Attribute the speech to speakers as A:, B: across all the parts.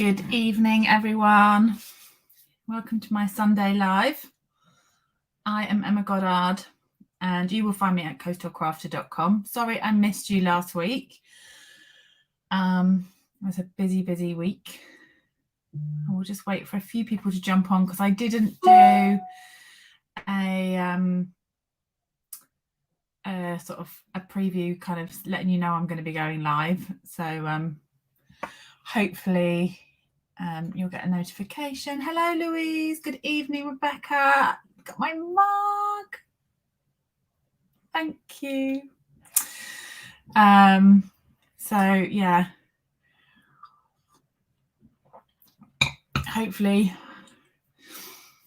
A: Good evening, everyone. Welcome to my Sunday live. I am Emma Goddard, and you will find me at coastalcrafter.com. Sorry I missed you last week. It was a busy week. I will just wait for a few people to jump on because I didn't do a sort of a preview, kind of letting you know I'm going to be going live. So hopefully you'll get a notification. Hello, Louise. Good evening, Rebecca. Got my mug. Thank you. So yeah, hopefully.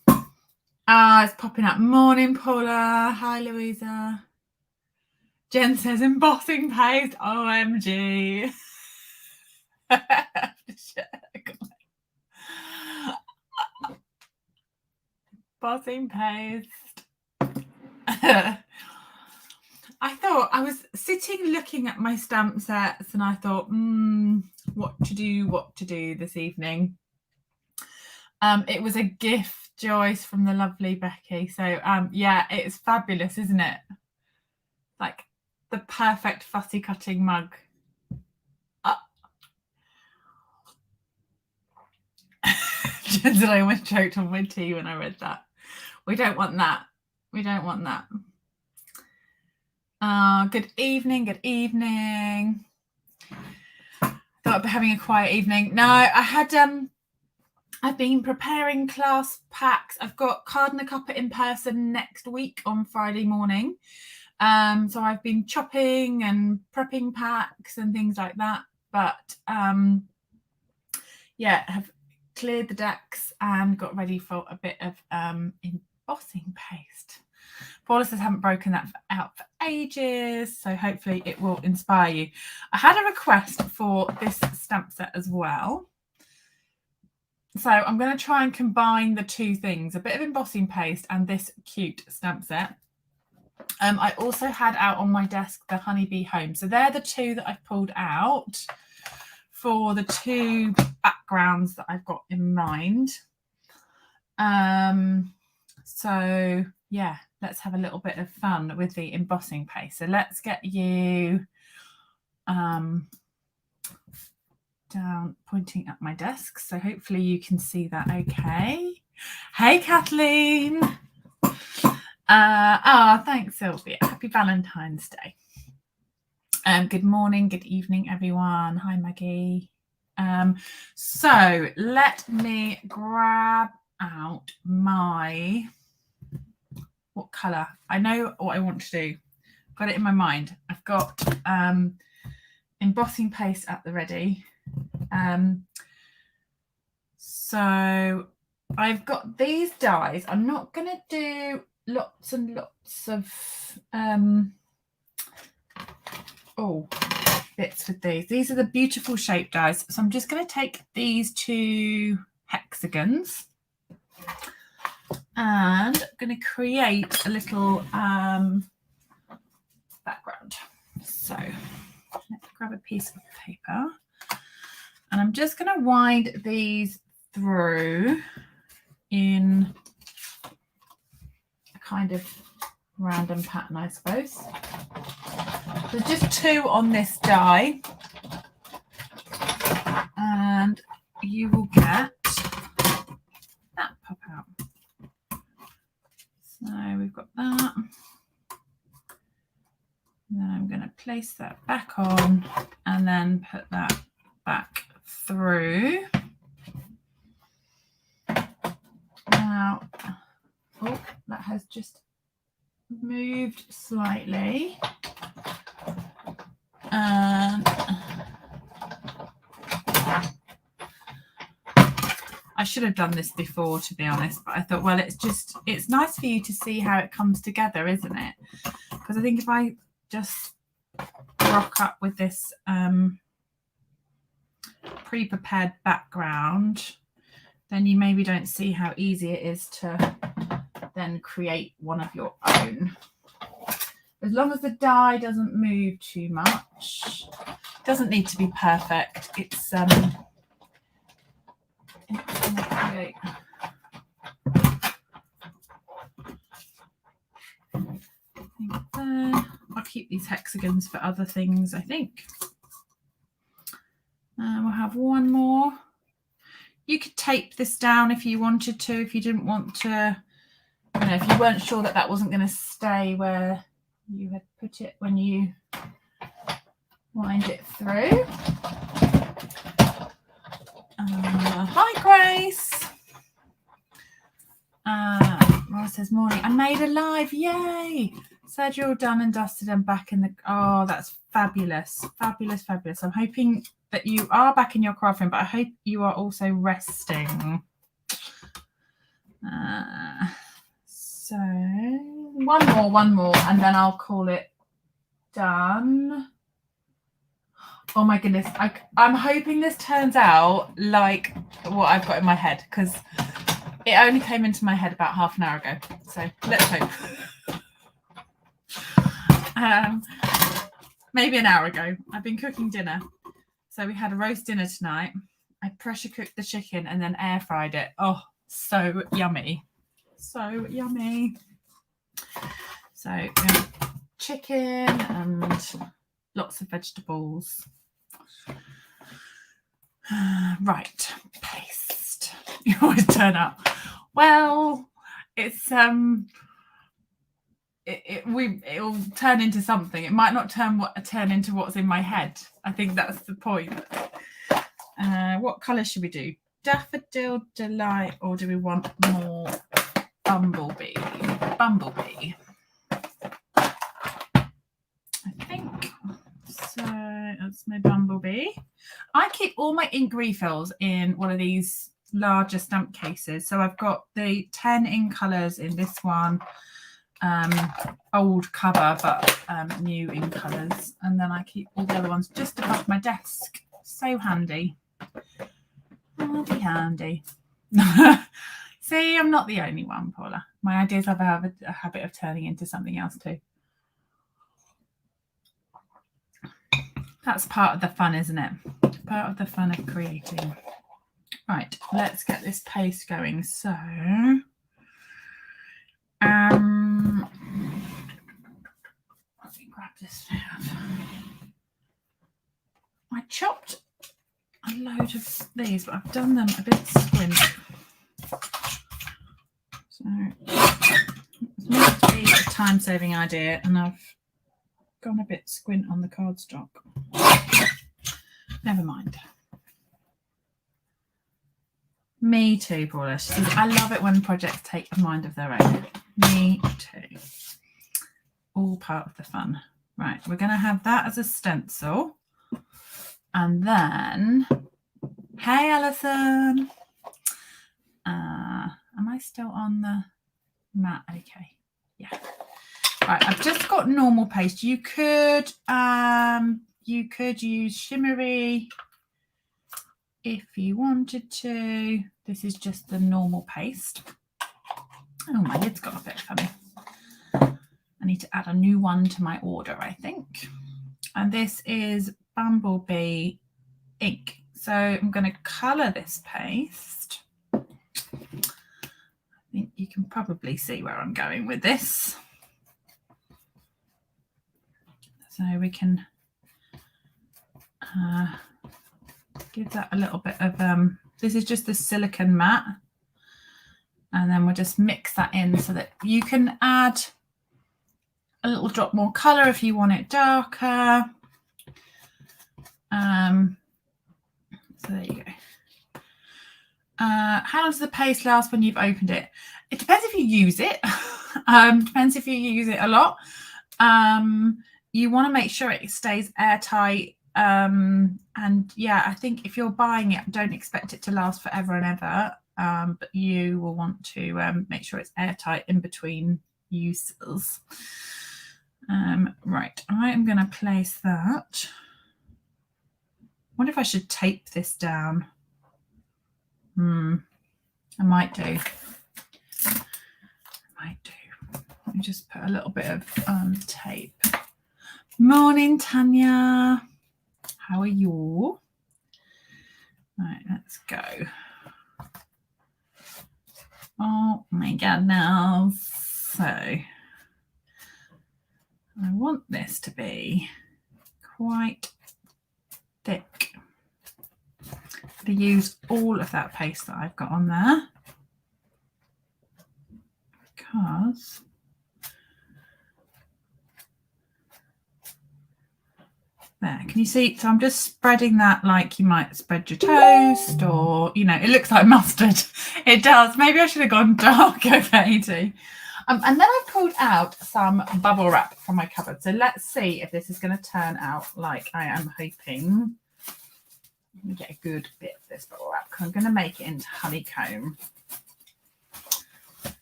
A: It's popping up. Morning, Paula. Hi, Louisa. Jen says embossing paste. OMG. Embossing paste. I thought I was sitting looking at my stamp sets and I thought, what to do this evening. It was a gift, Joyce, from the lovely Becky. So yeah, it's fabulous, isn't it? Like the perfect fussy cutting mug. Jen said I almost choked on my tea when I read that. We don't want that. We don't want that. Good evening. Thought I'd be having a quiet evening. No, I had I've been preparing class packs. I've got Card and a Cuppa in person next week on Friday morning. So I've been chopping and prepping packs and things like that. But yeah, have cleared the decks and got ready for a bit of embossing paste. Paula says, haven't broken that out for ages, so hopefully it will inspire you. I had a request for this stamp set as well. So I'm going to try and combine the two things, a bit of embossing paste and this cute stamp set. I also had out on my desk the Honeybee Home. So they're the two that I've pulled out for the two backgrounds that I've got in mind. So yeah, let's have a little bit of fun with the embossing paste. So let's get you down, pointing at my desk. So hopefully you can see that okay. Hey, Kathleen. Thanks, Sylvia. Happy Valentine's Day. Good morning, good evening, everyone. Hi, Maggie. So let me grab out my, what colour? I know what I want to do. Got it in my mind. I've got embossing paste at the ready. So I've got these dies. I'm not going to do lots and lots of bits with these. These are the beautiful shape dies. So I'm just going to take these two hexagons and I'm going to create a little background. So let's grab a piece of paper and I'm just going to wind these through in a kind of random pattern, I suppose. There's just two on this die and you will get that pop out. So we've got that. And then I'm going to place that back on and then put that back through. Now, that has just moved slightly. And I should have done this before, to be honest, but I thought, well, it's nice for you to see how it comes together, isn't it? Because I think if I just rock up with this pre-prepared background, then you maybe don't see how easy it is to then create one of your own. As long as the die doesn't move too much, it doesn't need to be perfect. It's it's going to create. I'll keep these hexagons for other things, I think. We'll have one more. You could tape this down if you wanted to, if you didn't want to, you know, if you weren't sure that that wasn't going to stay where you had put it when you wind it through. Hi, Grace. Ross says, morning. I made a live. Yay. Said you're all done and dusted and back in the... Oh, that's fabulous. Fabulous, fabulous. I'm hoping that you are back in your craft room, but I hope you are also resting. So one more, and then I'll call it done. Oh my goodness. I'm hoping this turns out like what I've got in my head, because it only came into my head about half an hour ago. So let's hope. Maybe an hour ago. I've been cooking dinner. So we had a roast dinner tonight. I pressure cooked the chicken and then air fried it. Oh, so yummy. So yummy. So chicken and lots of vegetables. Right, paste. You always turn up. Well, it's it'll turn into something. It might not turn into what's in my head. I think that's the point. What colour should we do? Daffodil, Delight, or do we want more Bumblebee? Bumblebee. I think so. That's my Bumblebee. I keep all my ink refills in one of these larger stamp cases. So I've got the 10 ink colours in this one. Old cover, but new in colours, and then I keep all the other ones just above my desk. So handy. Handy. See, I'm not the only one, Paula. My ideas have a habit of turning into something else too. That's part of the fun, isn't it? Part of the fun of creating. Right, let's get this paste going. So let me grab this down. I chopped a load of these, but I've done them a bit squint. So it's meant to be a time-saving idea, and I've gone a bit squint on the cardstock. Never mind. Me too, Paula. She says, I love it when projects take a mind of their own. Me too. All part of the fun. Right, we're going to have that as a stencil. And then, hey, Alison. Am I still on the mat? Okay. Yeah. Right, I've just got normal paste. You could use shimmery if you wanted to. This is just the normal paste. Oh, my lid's got a bit funny. I need to add a new one to my order, I think. And this is Bumblebee ink. So I'm going to colour this paste. I think you can probably see where I'm going with this. So we can give that a little bit of, this is just the silicone matte. And then we'll just mix that in so that you can add a little drop more colour if you want it darker. So there you go. How long does the paste last when you've opened it? It depends if you use it. Depends if you use it a lot. You want to make sure it stays airtight. And yeah, I think if you're buying it, don't expect it to last forever and ever. But you will want to make sure it's airtight in between uses. Right, I am going to place that. I wonder if I should tape this down. I might do. Let me just put a little bit of tape. Morning, Tanya. How are you? Right, let's go. Oh my goodness. So I want this to be quite thick. To use all of that paste that I've got on there because there, can you see? So I'm just spreading that like you might spread your toast, or you know, it looks like mustard. It does. Maybe I should have gone darker, Katie. And then I pulled out some bubble wrap from my cupboard. So let's see if this is going to turn out like I am hoping. Let me get a good bit of this bubble wrap because I'm going to make it into honeycomb.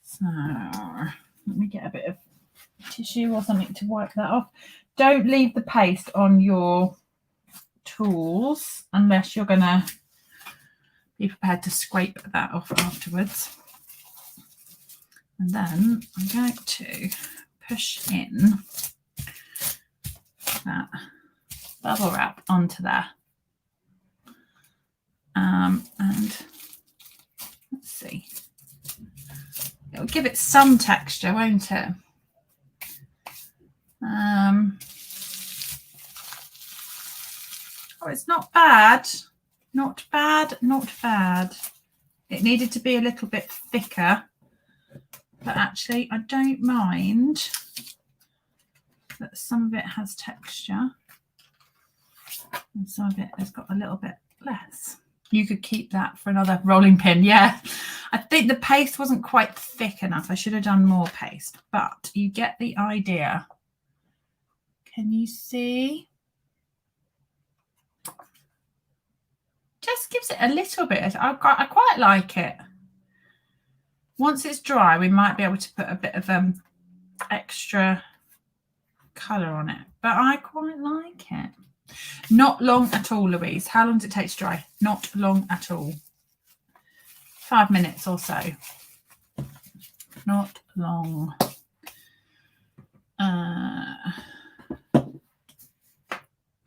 A: So let me get a bit of tissue or something to wipe that off. Don't leave the paste on your tools unless you're going to be prepared to scrape that off afterwards. And then I'm going to push in that bubble wrap onto there. And let's see. It'll give it some texture, won't it? Oh, it's not bad. Not bad, not bad. It needed to be a little bit thicker, but actually I don't mind that some of it has texture and some of it has got a little bit less. You could keep that for another rolling pin. Yeah, I think the paste wasn't quite thick enough. I should have done more paste, but you get the idea. Can you see? Just gives it a little bit. I quite like it. Once it's dry, we might be able to put a bit of extra colour on it, but I quite like it. Not long at all, Louise. How long does it take to dry? Not long at all. 5 minutes or so. Not long.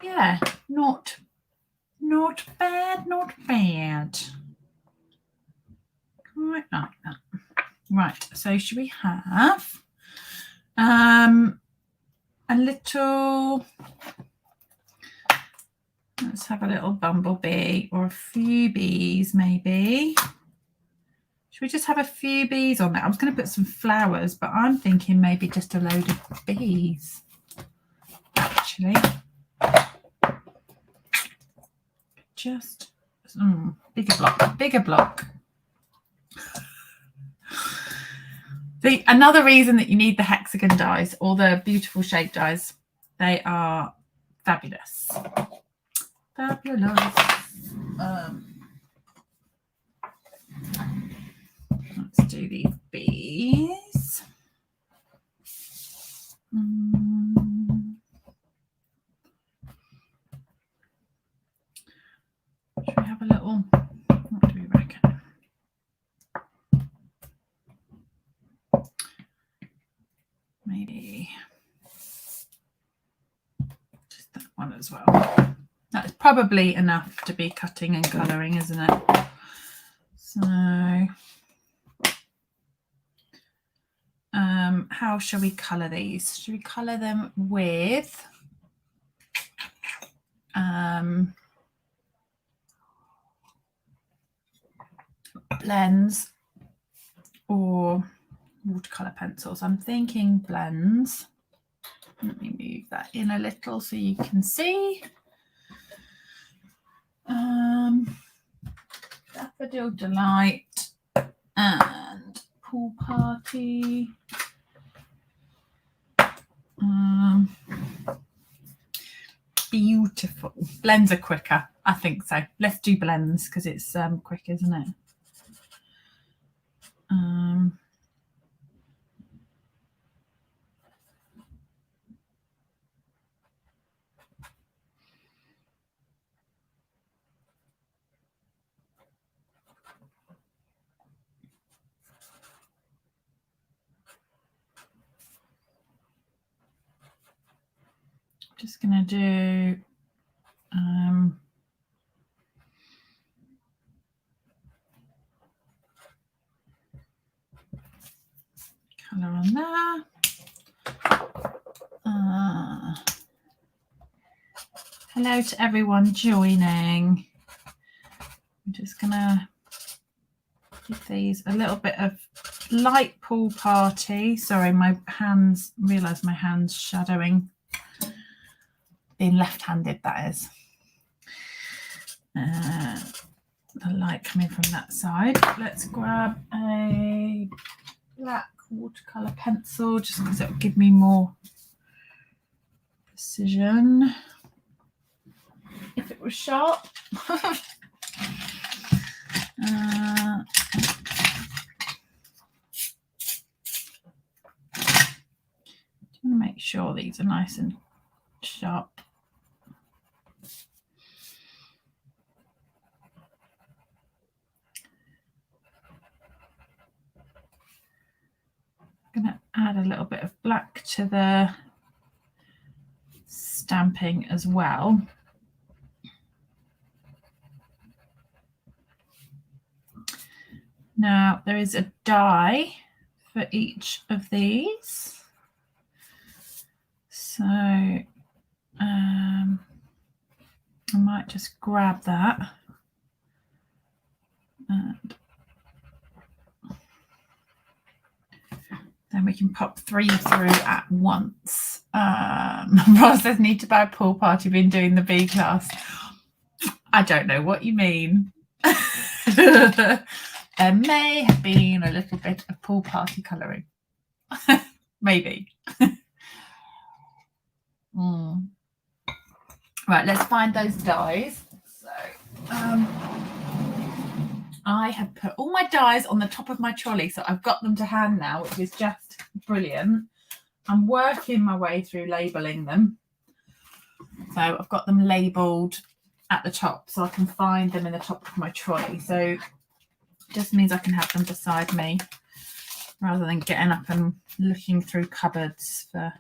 A: Yeah, not bad, not bad. Quite like that. Right, so should we have a little, let's have a little bumblebee or a few bees maybe. Should we just have a few bees on there? I was going to put some flowers, but I'm thinking maybe just a load of bees, actually. Just bigger block. Another reason that you need the hexagon dies or the beautiful shape dies, they are fabulous. Fabulous. Let's do these bees. Should we have a little, what do we reckon? Maybe just that one as well. That's probably enough to be cutting and colouring, isn't it? So how shall we colour these? Should we colour them with blends or watercolour pencils? I'm thinking blends. Let me move that in a little so you can see. Daffodil Delight and Pool Party. Beautiful. Blends are quicker. I think so. Let's do blends because it's quick, isn't it? Just going to do colour on there. Hello to everyone joining. I'm just gonna give these a little bit of light pool party. Sorry, my hands, realise my hands shadowing. Being left-handed, that is. The light coming from that side. Let's grab a black watercolour pencil just because it will give me more precision. If it was sharp. To make sure these are nice and sharp. I'm going to add a little bit of black to the stamping as well. Now there is a die for each of these. So I might just grab that and then we can pop 3 through at once. Ross says, need to buy a pool party, been doing the B class. I don't know what you mean. There may have been a little bit of pool party colouring. Maybe. Right, let's find those dies. So I have put all my dies on the top of my trolley, so I've got them to hand now, which is just brilliant. I'm working my way through labelling them. So I've got them labelled at the top so I can find them in the top of my trolley. So it just means I can have them beside me rather than getting up and looking through cupboards for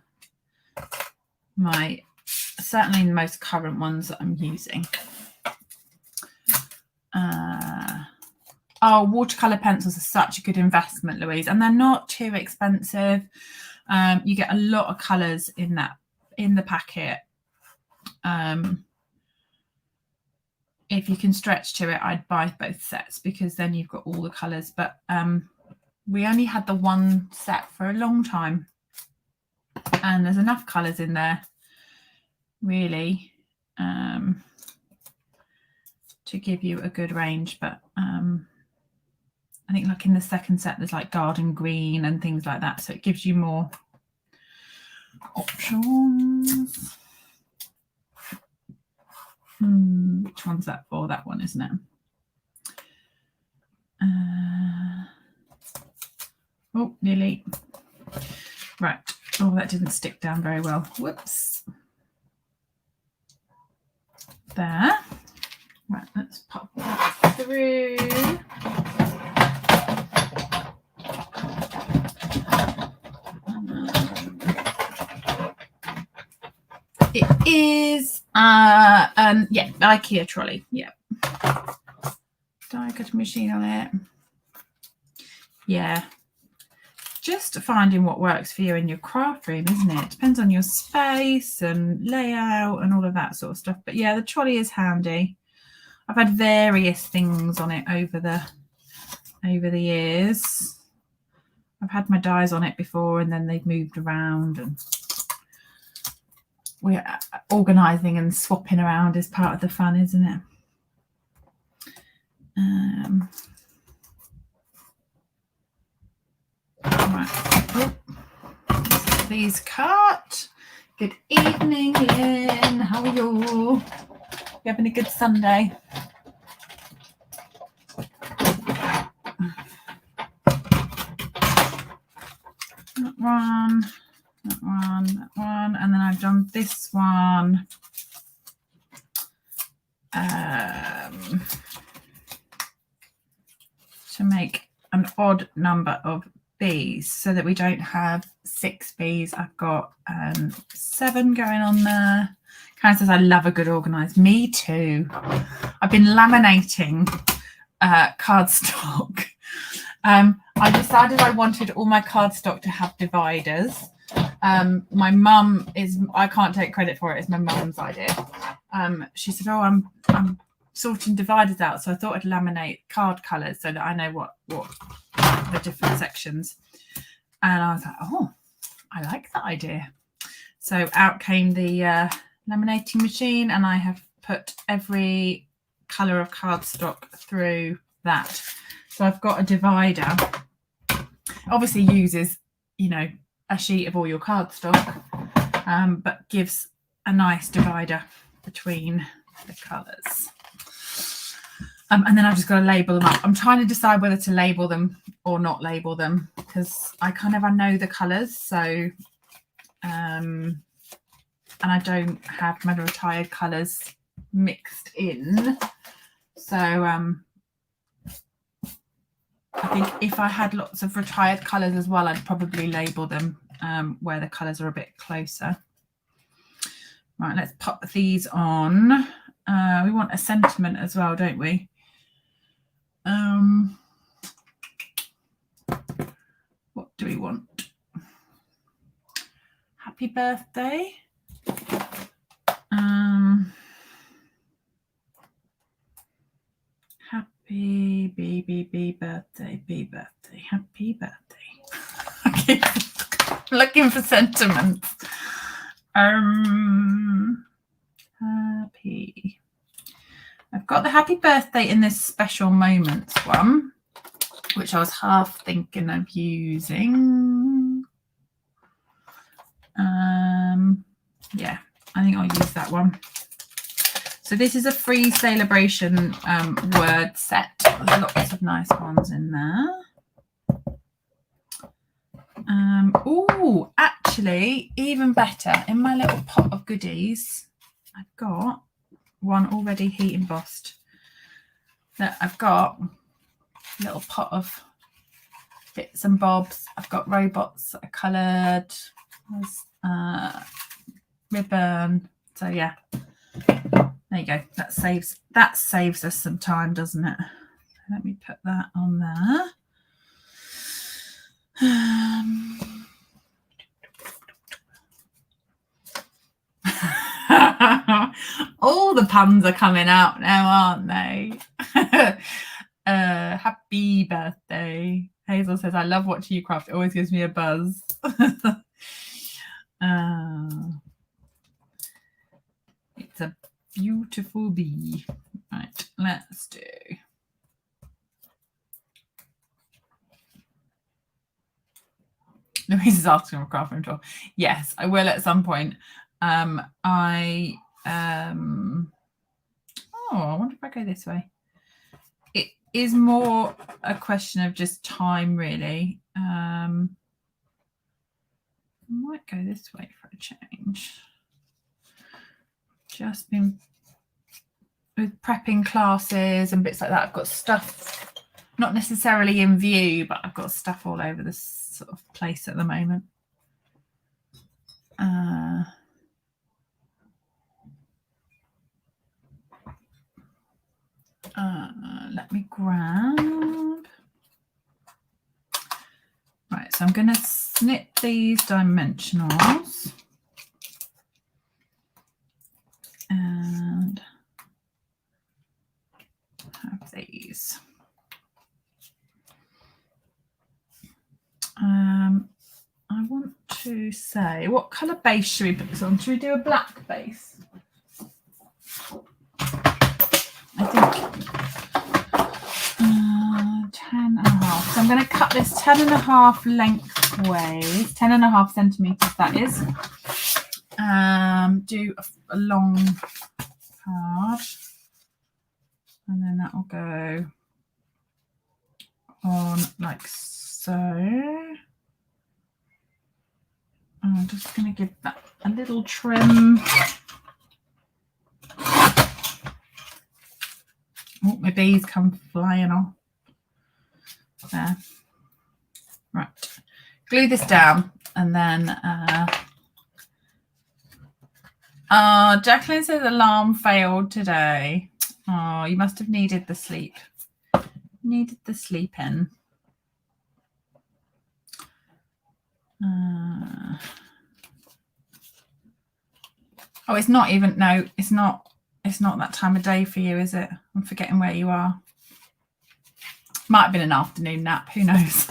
A: my, certainly the most current ones that I'm using. Oh, watercolour pencils are such a good investment, Louise, and they're not too expensive. You get a lot of colours in the packet. If you can stretch to it, I'd buy both sets because then you've got all the colours. But we only had the one set for a long time, and there's enough colours in there, really, to give you a good range. But I think like in the second set there's like garden green and things like that, so it gives you more options. Which one's that for? That one, isn't it? Oh, nearly. Right. Oh, that didn't stick down very well. Whoops. There. Right, let's pop that through. It is, yeah, IKEA trolley. Yeah. Die cutting machine on it. Yeah. Just finding what works for you in your craft room, isn't it? Depends on your space and layout and all of that sort of stuff. But yeah, the trolley is handy. I've had various things on it over the years. I've had my dies on it before and then they've moved around, and we're organising and swapping around is part of the fun, isn't it? Right. Oh. These cut. Good evening, Lynn. How are you? You having a good Sunday? That one. That one, that one, and then I've done this one to make an odd number of bees so that we don't have 6 bees. I've got 7 going on there. Karen says, I love a good organised. Me too. I've been laminating cardstock. I decided I wanted all my cardstock to have dividers. My mum I can't take credit for it, it's my mum's idea. She said, oh, I'm sorting dividers out, so I thought I'd laminate card colours so that I know what the different sections. And I was like, oh, I like that idea. So out came the laminating machine, and I have put every colour of cardstock through that. So I've got a divider. Obviously uses, you know, a sheet of all your cardstock, but gives a nice divider between the colours. And then I've just got to label them up. I'm trying to decide whether to label them or not label them, because I know the colours. So, and I don't have my retired colours mixed in. So I think if I had lots of retired colours as well, I'd probably label them where the colours are a bit closer. Right, let's pop these on. We want a sentiment as well, don't we? What do we want? Happy birthday. Happy birthday, happy birthday. Okay, looking for sentiments. Happy. I've got the happy birthday in this special moments one, which I was half thinking of using. Yeah, I think I'll use that one. So this is a free celebration word set. There's lots of nice ones in there. Oh, actually, even better, in my little pot of goodies, I've got one already heat embossed. That I've got a little pot of bits and bobs. I've got robots that are coloured. There's ribbon. So yeah, there you go. That saves us some time, doesn't it? Let me put that on there. All the puns are coming out now, aren't they? Happy birthday. Hazel says, I love watching you craft. It always gives me a buzz. It's a beautiful bee. Right, let's do. Louise is asking for craft room tour. Yes, I will at some point. I wonder if I go this way. It is more a question of just time, really. I might go this way for a change. Just been with prepping classes and bits like that. I've got stuff not necessarily in view, but I've got stuff all over this sort of place at the moment. Let me grab. Right, so I'm going to snip these dimensionals and have these. I want to say, what colour base should we put this on? Should we do a black base? I think 10.5. So I'm going to cut this 10.5 lengthways, 10.5 centimetres that is. Do a long card, and then that will go on like so. I'm just going to give that a little trim. Oh, my bees come flying off. There. Right. Glue this down, and then Jacqueline says alarm failed today. Oh, you must have needed the sleep. Needed the sleep in. Oh, it's not even, no, it's not that time of day for you, is it? I'm forgetting where you are. Might have been an afternoon nap, who knows?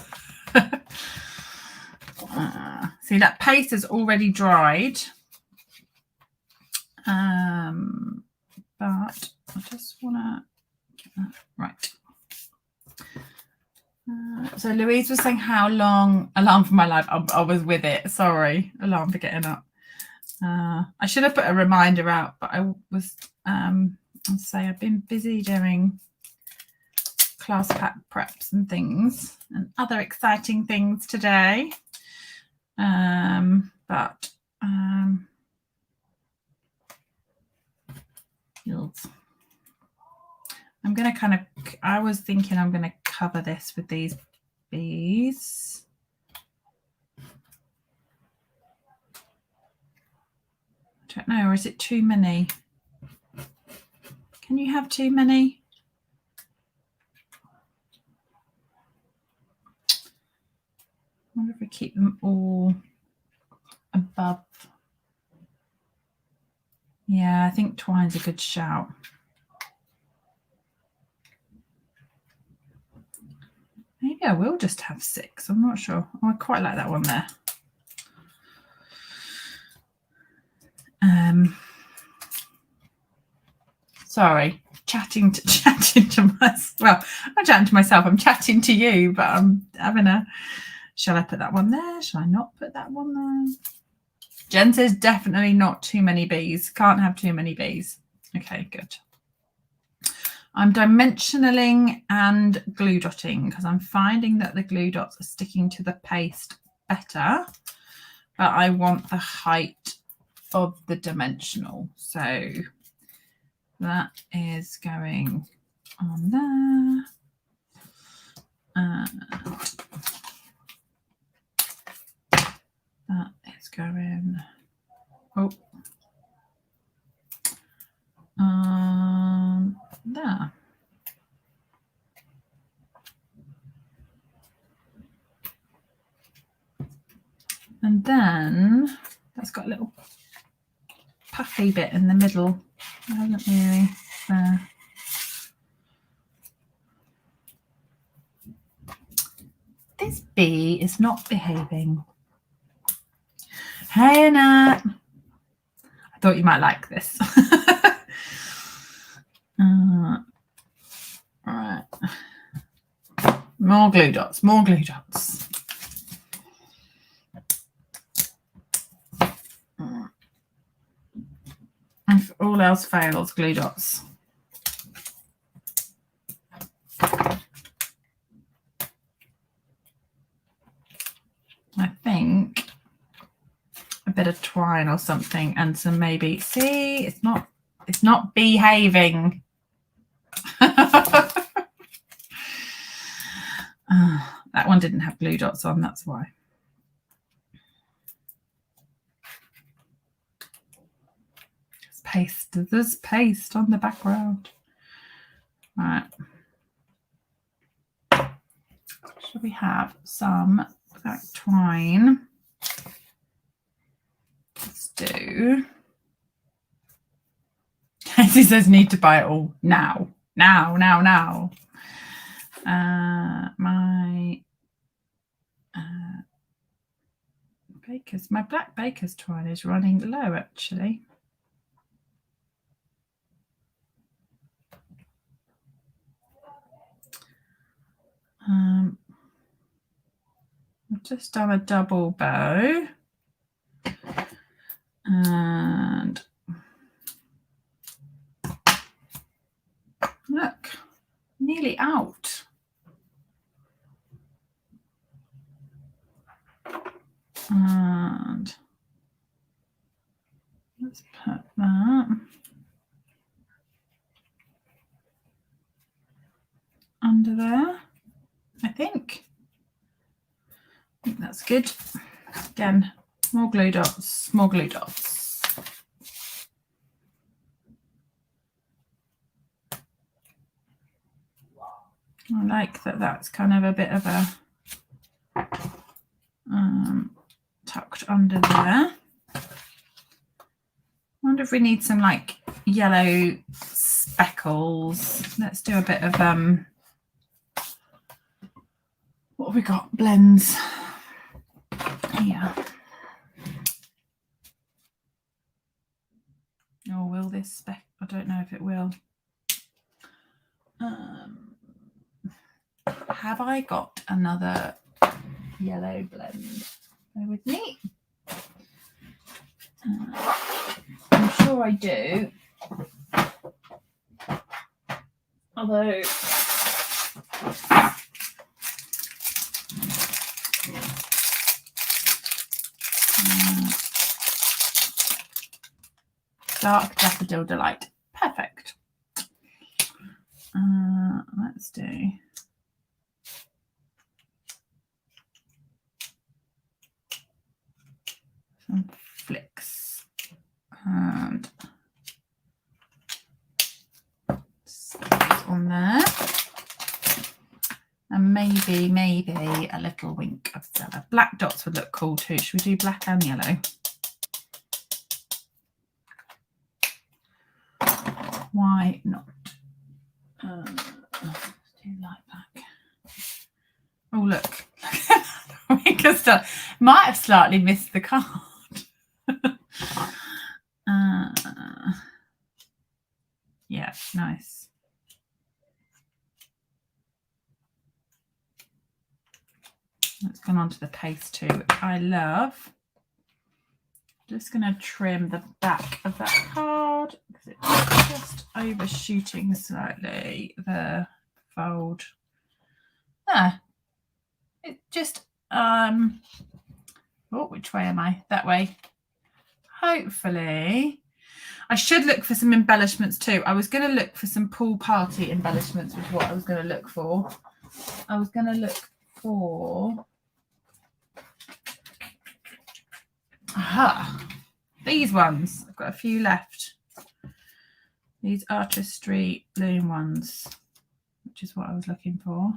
A: See, that paste has already dried. But I just want to get that right. So Louise was saying how long, alarm for my life. I was with it. Sorry, alarm for getting up. I should have put a reminder out, but I was, I'll say I've been busy doing class pack preps and things and other exciting things today. I'm going to I was thinking I'm going to cover this with these bees. I don't know, or is it too many? Can you have too many? I wonder if we keep them all above. Yeah, I think twine's a good shout. Maybe I will just have 6. I'm not sure. Oh, I quite like that one there. Sorry, chatting to myself. Well, I'm chatting to myself. I'm chatting to you, but I'm having a. Shall I put that one there? Shall I not put that one there? Jen says definitely not too many bees. Can't have too many bees. Okay, good. I'm dimensionaling and glue dotting because I'm finding that the glue dots are sticking to the paste better, but I want the height of the dimensional. So that is going on there. And that is going, there. And then that's got a little puffy bit in the middle. I haven't really there. This bee is not behaving. Hey, Annette. I thought you might like this. Right. More glue dots, more glue dots. If all else fails, glue dots. I think a bit of twine or something and some maybe, see, it's not behaving. That one didn't have glue dots on, that's why. There's paste on the background. Right. Should we have some black twine? Let's do. Casey says need to buy it all now. My black baker's twine is running low actually. I've just done a double bow and look, nearly out. And let's put that under there, I think that's good. Again, more glue dots, more glue dots. I like that that's kind of a bit of a tucked under there. I wonder if we need some like yellow speckles. Let's do a bit of what have we got? Blends. Yeah. Oh, will this speck? I don't know if it will. Have I got another yellow blend? Bear with me. I'm sure I do. Although dark daffodil delight. Perfect. Let's do some flicks and on there, and maybe a little wink of colour. Black dots would look cool too. Should we do black and yellow? Why not? Let's do light black. Oh look, might have slightly missed the card. Yeah, nice. It's gone onto the paste too, which I love. Just going to trim the back of that card because it's just overshooting slightly the fold. It just oh, which way am I? That way. Hopefully. I should look for some embellishments too. I was going to look for some pool party embellishments, was what I was going to look for. I was going to look for these ones. I've got a few left. These artistry bloom ones, which is what I was looking for.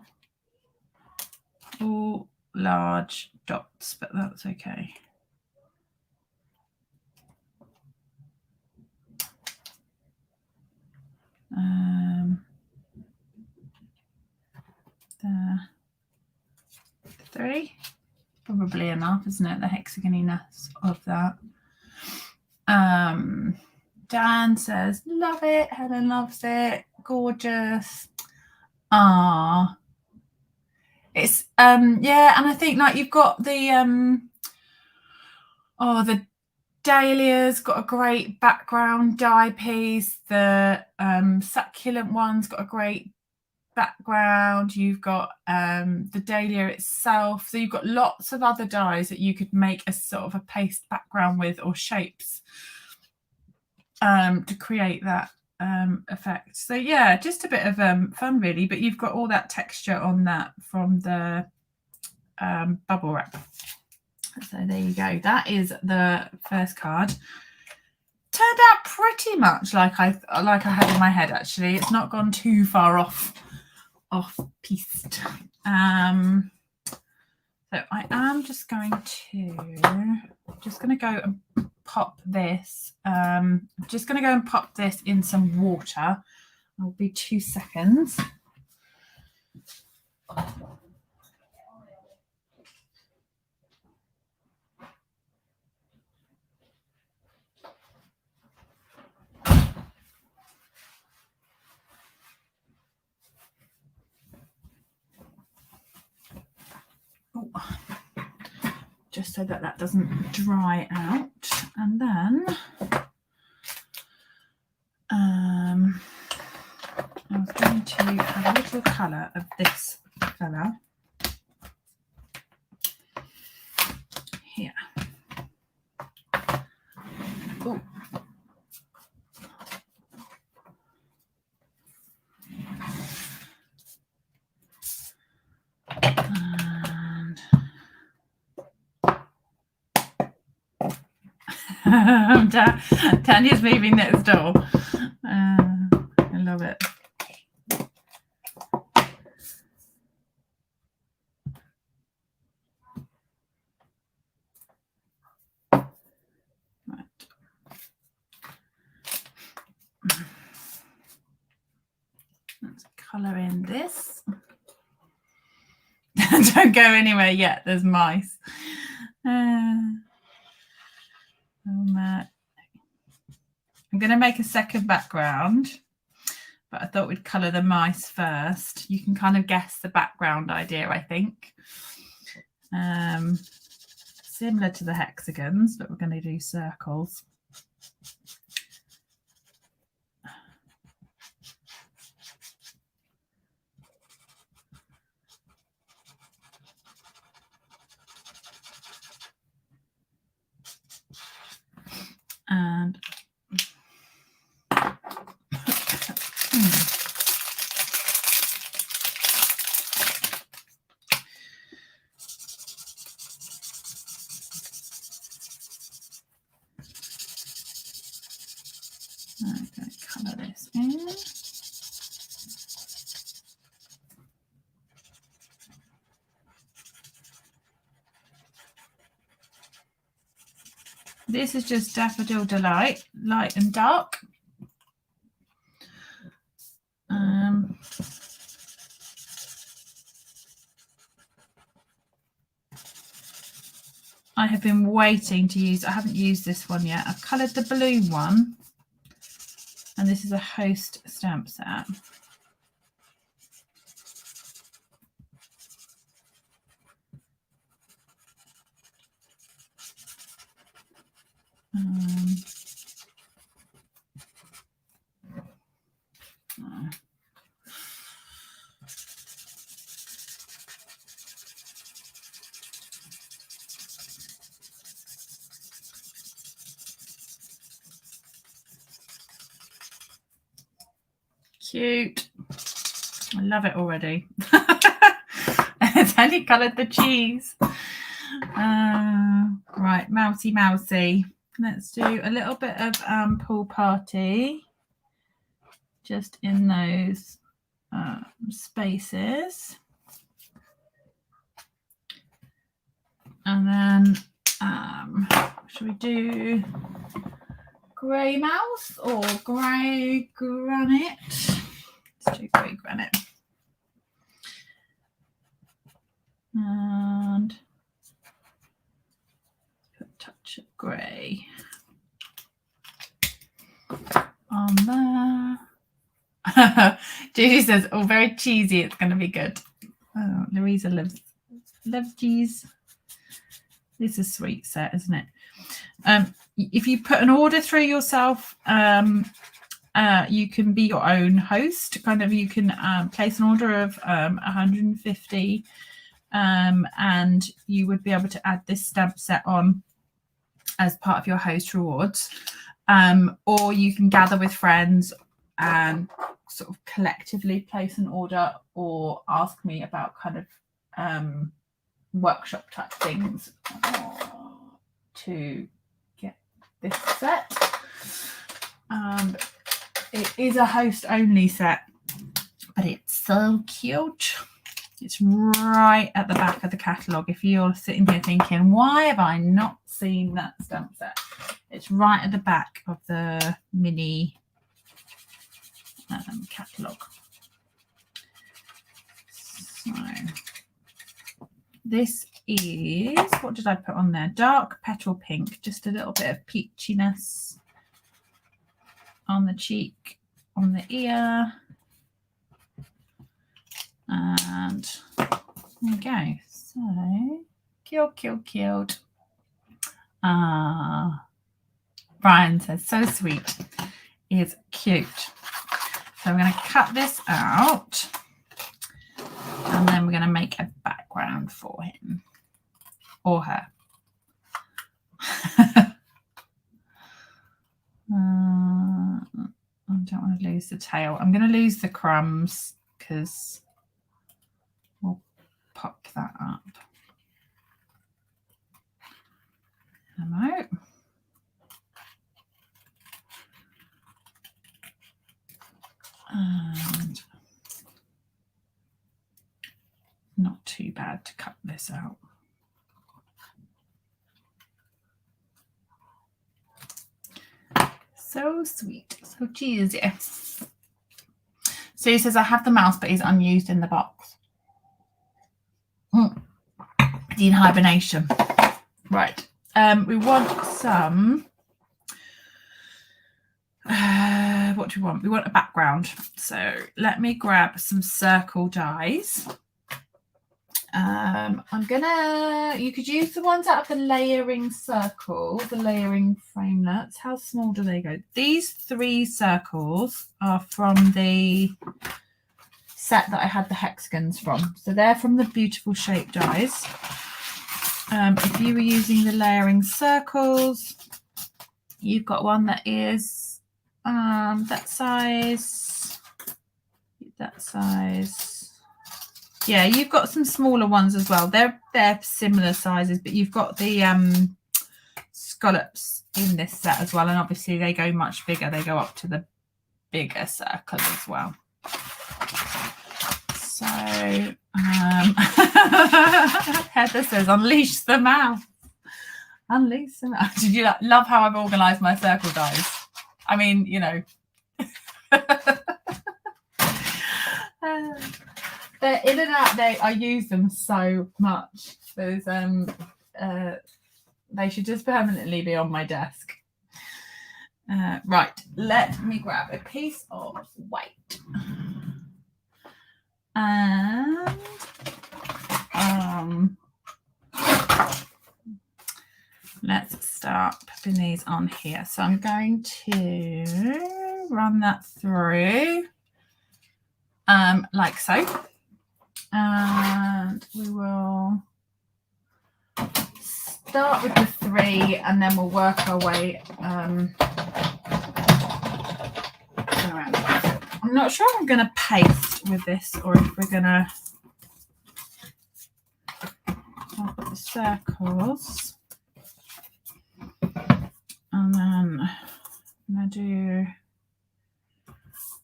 A: All large dots, but that's okay. There. 3, probably enough, isn't it? The hexagoniness of that. Dan says, love it. Helen loves it. Gorgeous. It's yeah, and I think like you've got the the dahlia's got a great background dye piece. The succulent one's got a great background. You've got the dahlia itself, so you've got lots of other dyes that you could make a sort of a paste background with, or shapes to create that effect. So yeah, just a bit of fun really, but you've got all that texture on that from the bubble wrap. So there you go. That is the first card. Turned out pretty much like I had in my head. Actually, it's not gone too far off piste. So I am just going to go and pop this. I'm just going to go and pop this in some water. I'll be 2 seconds. Just so that doesn't dry out, and then I'm going to have a little colour of this colour here. Ooh. And Tanya's moving next door. I love it. Let's colour in this. Don't go anywhere yet, there's mice. I'm going to make a second background, but I thought we'd colour the mice first. You can kind of guess the background idea, I think. Similar to the hexagons, but we're going to do circles. And I'm going to colour this in. This is just Daffodil Delight, light and dark. I have been waiting to use, I haven't used this one yet. I've coloured the blue one, and this is a host stamp set. Cute. I love it already. It's only coloured the cheese. Right, mousy mousy. Let's do a little bit of pool party just in those spaces. And then should we do grey mouse or grey granite? Let's do grey granite. And put a touch of grey on there. Judy says, oh, very cheesy, it's going to be good. Oh, Louisa loves cheese. This is a sweet set, isn't it? If you put an order through yourself, you can be your own host. Kind of, you can place an order of 150, and you would be able to add this stamp set on as part of your host rewards. Or you can gather with friends and sort of collectively place an order, or ask me about kind of workshop type things to get this set. It is a host only set, but it's so cute. It's right at the back of the catalogue. If you're sitting here thinking, why have I not seen that stamp set? It's right at the back of the mini catalogue. So this is, what did I put on there? Dark petal pink, just a little bit of peachiness on the cheek, on the ear. And there we go. So cute. Brian says, so sweet. Is cute. So I'm going to cut this out, and then we're going to make a background for him or her. I don't want to lose the tail. I'm going to lose the crumbs because we'll pop that up. Hello. And not too bad to cut this out. So sweet, so cheesy. So Sue says, I have the mouse, but he's unused in the box. In hibernation. Right. We want some... what do we want? We want a background. So let me grab some circle dies. You could use the ones out of the layering circle, the layering framelets. How small do they go? These 3 circles are from the set that I had the hexagons from. So they're from the Beautiful Shape dies. If you were using the layering circles, you've got one that is that size. Yeah, you've got some smaller ones as well. They're similar sizes, but you've got the scallops in this set as well, and obviously they go much bigger. They go up to the bigger circle as well. So Heather says, unleash the mouse. Unleash the mouse. Did you love how I've organised my circle dies? I mean, you know. They're in and out. I use them so much. There's they should just permanently be on my desk. Right, let me grab a piece of white. And let's start putting these on here. So I'm going to run that through like so. And we will start with the 3 and then we'll work our way around. I'm not sure if I'm going to paste with this or if we're going to put the circles. And then I'm going to do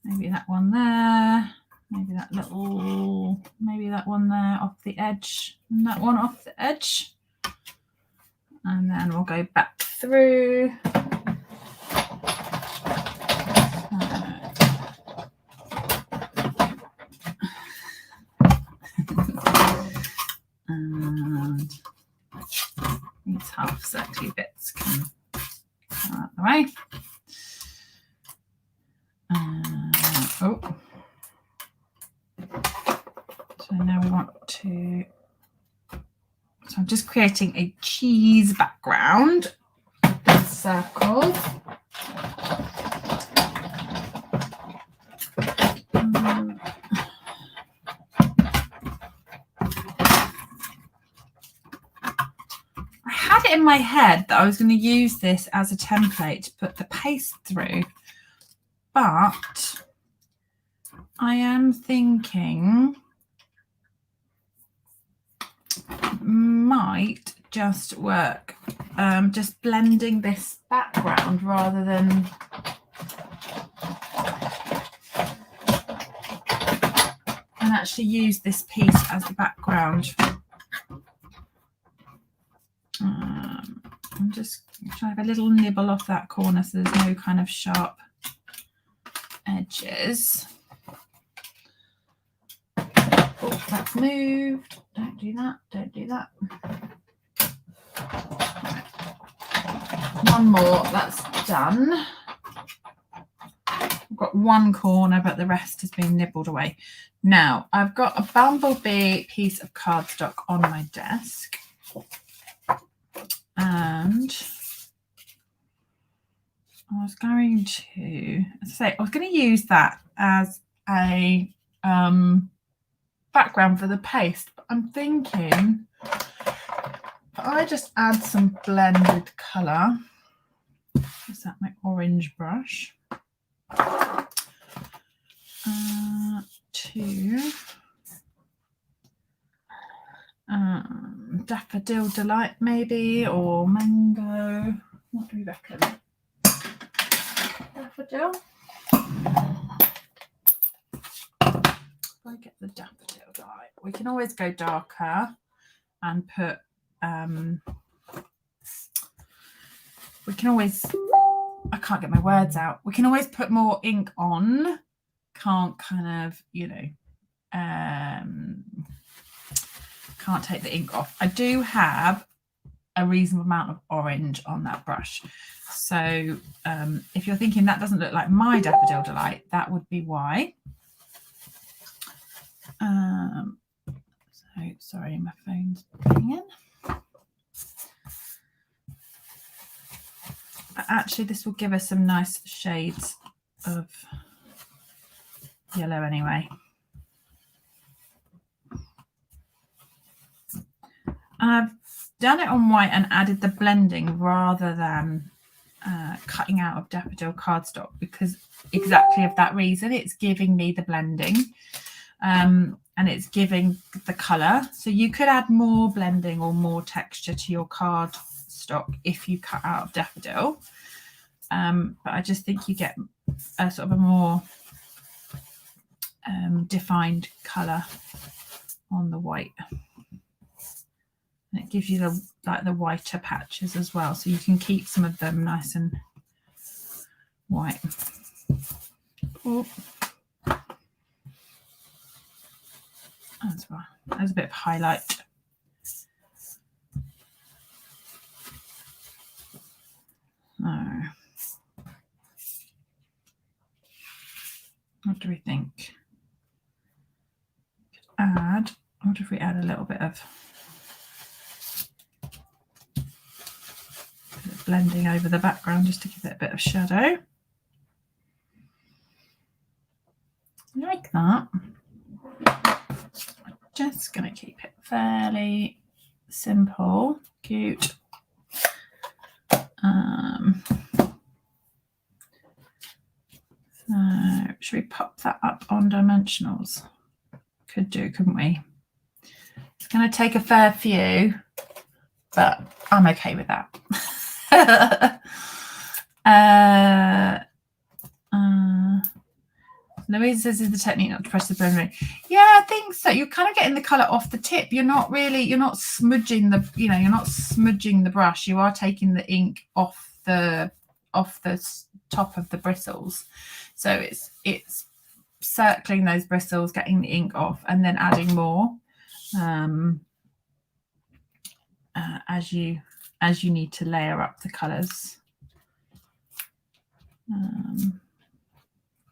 A: maybe that one there. Maybe that one there off the edge, and that one off the edge. And then we'll go back through. And these half circly bits can come out the way. So now we want to, so I'm just creating a cheese background with circles. I had it in my head that I was going to use this as a template to put the paste through, but I am thinking might just work just blending this background rather than and actually use this piece as the background. I'm just trying to have a little nibble off that corner so there's no kind of sharp edges. Oh, that's moved. Don't do that. Don't do that. Right. One more. That's done. I've got one corner, but the rest has been nibbled away. Now, I've got a bumblebee piece of cardstock on my desk. And I was going to use that as a background for the paste, but I'm thinking I just add some blended colour. Is that my orange brush? To Daffodil Delight maybe, or Mango. What do we reckon? Daffodil. If I get the Daffodil Delight, we can always go darker and put we can always, I can't get my words out, we can always put more ink on can't kind of, you know, can't take the ink off. I do have a reasonable amount of orange on that brush. So if you're thinking that doesn't look like my Daffodil Delight, that would be why. So sorry, my phone's going in. But actually this will give us some nice shades of yellow anyway. I've done it on white and added the blending rather than cutting out of Daffodil cardstock, because exactly of that reason. It's giving me the blending and it's giving the colour. So you could add more blending or more texture to your cardstock if you cut out of Daffodil. But I just think you get a sort of a more defined colour on the white. And it gives you the the whiter patches as well, so you can keep some of them nice and white. Oh. That's right. There's a bit of highlight. Oh. What do we think? What if we add a little bit of blending over the background just to give it a bit of shadow? Like that. I'm just going to keep it fairly simple, cute. So should we pop that up on dimensionals? Could do, couldn't we? It's going to take a fair few, but I'm okay with that. Louise says, is the technique not to press the blend ring? Yeah, I think so. You're kind of getting the colour off the tip. You're not smudging the, you're not smudging the brush. You are taking the ink off the top of the bristles. So it's circling those bristles, getting the ink off, and then adding more as you need to layer up the colours.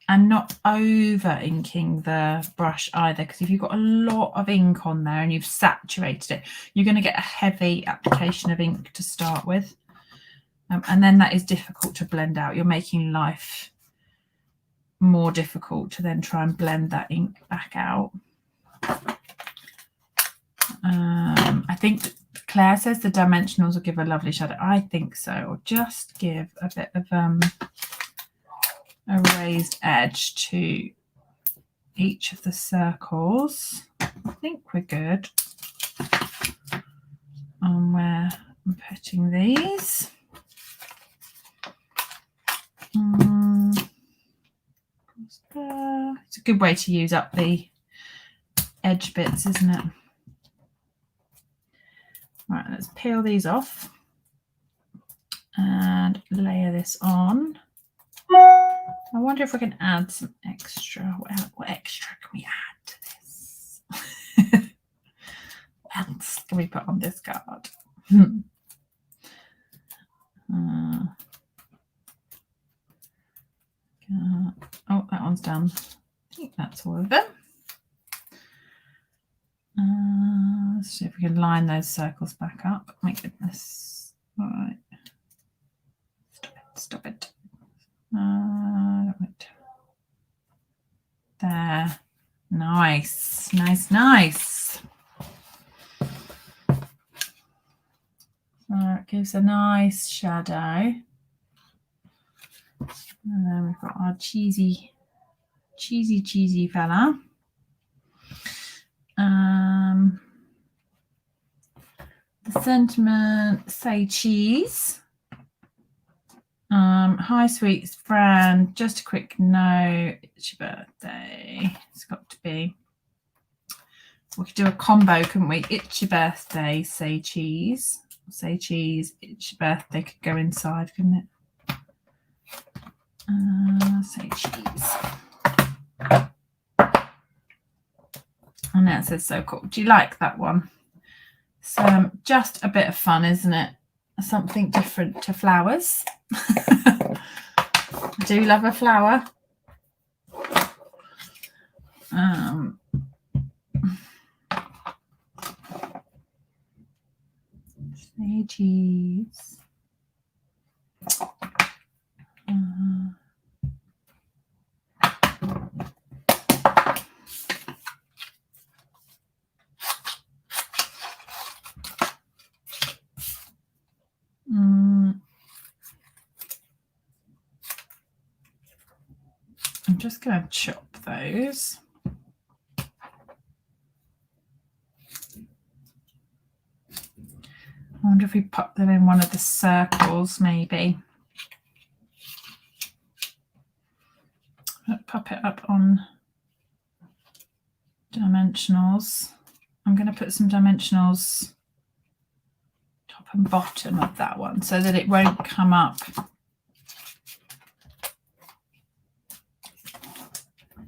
A: And not over inking the brush either, because if you've got a lot of ink on there and you've saturated it, you're going to get a heavy application of ink to start with. And then that is difficult to blend out. You're making life more difficult to then try and blend that ink back out. I think Claire says the dimensionals will give a lovely shadow. I think so. Or just give a bit of a raised edge to each of the circles. I think we're good on where I'm putting these. It's a good way to use up the edge bits, isn't it? Right, let's peel these off and layer this on. I wonder if we can add some extra. What extra can we add to this? What else can we put on this card? Oh, that one's done. I think that's all of them. Let's see if we can line those circles back up. My goodness. All right. Stop it. There. Nice. So it gives a nice shadow. And then we've got our cheesy fella. The sentiment, say cheese. Hi, sweet friend. Just a quick note. It's your birthday. It's got to be. We could do a combo, couldn't we? It's your birthday. Say cheese. Say cheese. It's your birthday. Could go inside, couldn't it? Say cheese. And it says so cool. Do you like that one? So just a bit of fun, isn't it? Something different to flowers. I do love a flower. Cheese. I'm just going to chop those. I wonder if we pop them in one of the circles, maybe. Pop it up on dimensionals. I'm going to put some dimensionals top and bottom of that one so that it won't come up.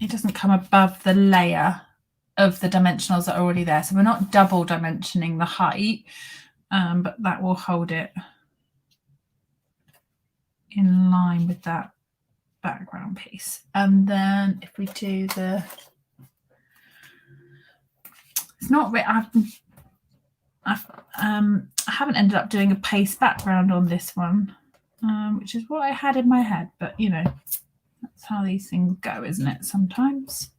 A: It doesn't come above the layer of the dimensionals that are already there. So we're not double dimensioning the height, but that will hold it in line with that background piece. And then if we do the, it's not, I haven't ended up doing a paste background on this one, which is what I had in my head, but you know, that's how these things go, isn't it, sometimes?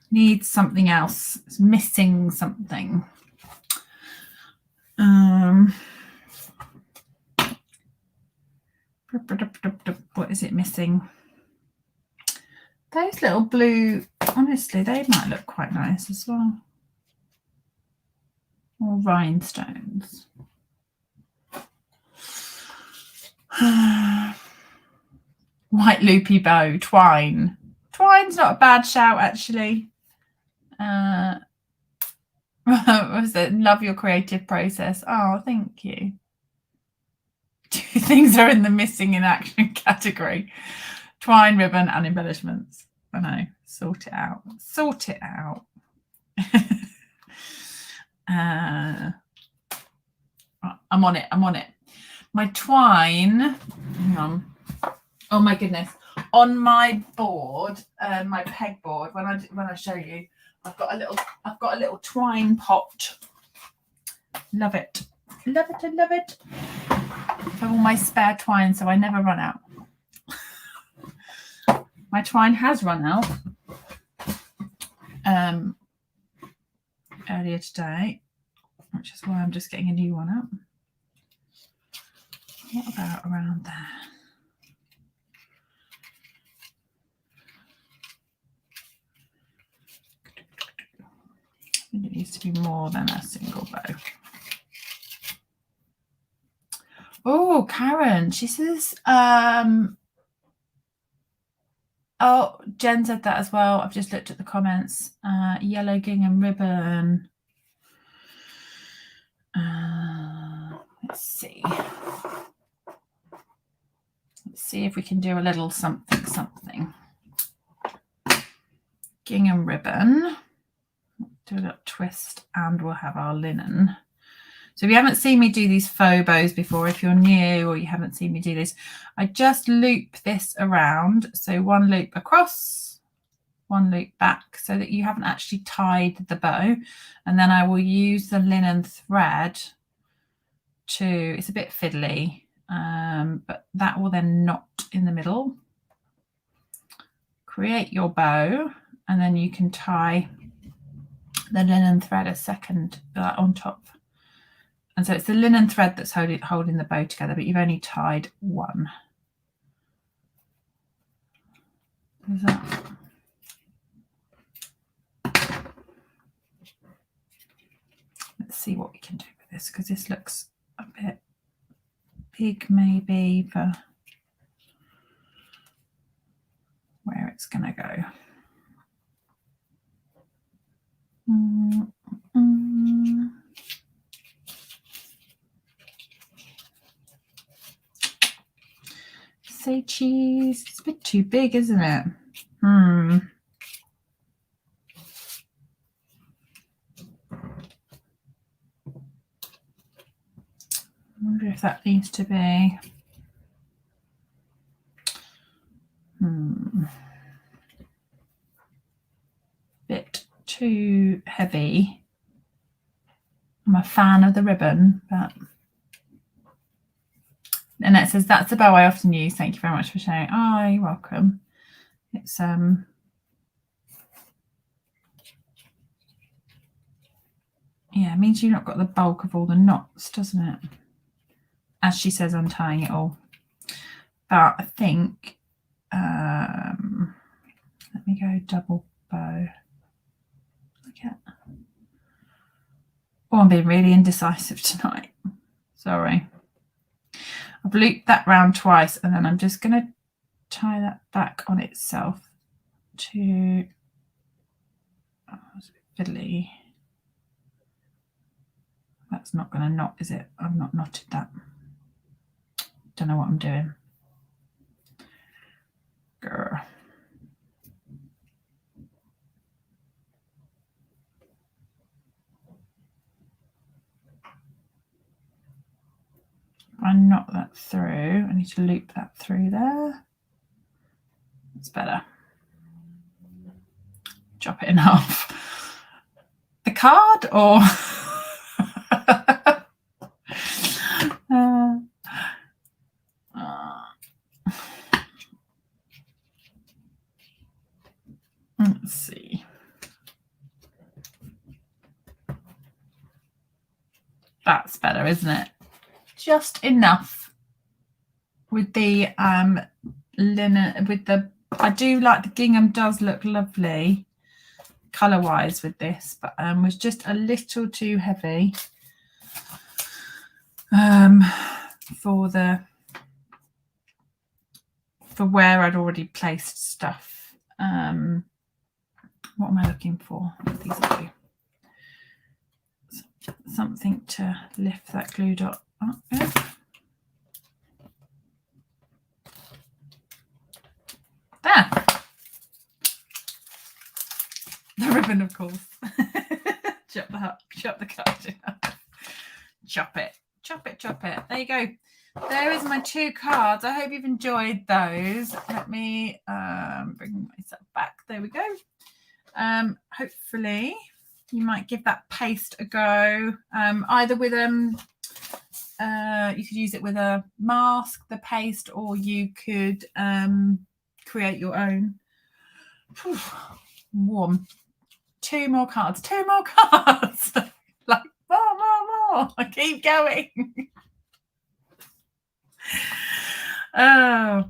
A: Needs something else. It's missing something. What is it missing? Those little blue, honestly, they might look quite nice as well. Or rhinestones. White loopy bow, twine. Twine's not a bad shout, actually. What was it? Love your creative process. Oh, thank you. 2 things are in the missing in action category. Twine, ribbon, and embellishments. I know. Sort it out. Sort it out. I'm on it. I'm on it. My twine. Hang on. Oh my goodness. On my board, my pegboard, when I show you, I've got a little twine pot. Love it. Love it. I love it. I have all my spare twine, so I never run out. My twine has run out earlier today, which is why I'm just getting a new one up. What about around there? I think it needs to be more than a single bow. Oh, Karen, she says, oh, Jen said that as well. I've just looked at the comments. Yellow gingham ribbon. Let's see. Let's see if we can do a little something. Gingham ribbon. Do a little twist and we'll have our linen. So if you haven't seen me do these faux bows before, if you're new or you haven't seen me do this, I just loop this around. So one loop across, one loop back so that you haven't actually tied the bow. And then I will use the linen thread to, it's a bit fiddly, but that will then knot in the middle. Create your bow and then you can tie the linen thread a second on top. And so it's the linen thread that's holding the bow together, but you've only tied one. Is that? Let's see what we can do with this, because this looks a bit big maybe for where it's going to go. say cheese. It's a bit too big, isn't it? I wonder if that needs to be bit too heavy. I'm a fan of the ribbon, but Annette says that's the bow I often use. Thank you very much for sharing. Oh, you're welcome. It's yeah, it means you've not got the bulk of all the knots, doesn't it? As she says, untying it all. But I think let me go double bow. Okay. Oh, I'm being really indecisive tonight. Sorry. I've looped that round twice, and then I'm just going to tie that back on itself to. Oh, it's a bit fiddly. That's not going to knot, is it? I've not knotted that. Don't know what I'm doing. Grr. I knot that through. I need to loop that through there. It's better. Chop it in half. The card or let's see. That's better, isn't it? Just enough with the linen, with the, I do like the gingham, does look lovely color wise with this, but was just a little too heavy for where I'd already placed stuff. What am I looking for? These are two. Something to lift that glue dot up. There. The ribbon, of course. Chop the card. Chop it. There you go. There is my 2 cards. I hope you've enjoyed those. Let me bring myself back. There we go. Hopefully you might give that paste a go. Either with you could use it with a mask, the paste, or you could create your own. Whew, warm. 2 more cards. Like more. I keep going. Oh,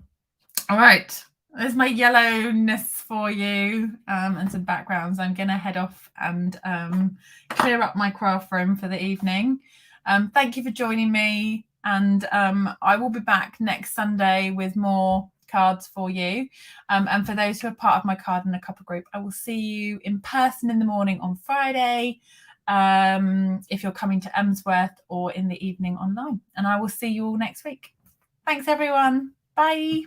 A: all right. There's my yellowness for you and some backgrounds. I'm going to head off and clear up my craft room for the evening. Thank you for joining me, and I will be back next Sunday with more cards for you. And for those who are part of my Card and a Cuppa group, I will see you in person in the morning on Friday, if you're coming to Emsworth, or in the evening online. And I will see you all next week. Thanks, everyone. Bye.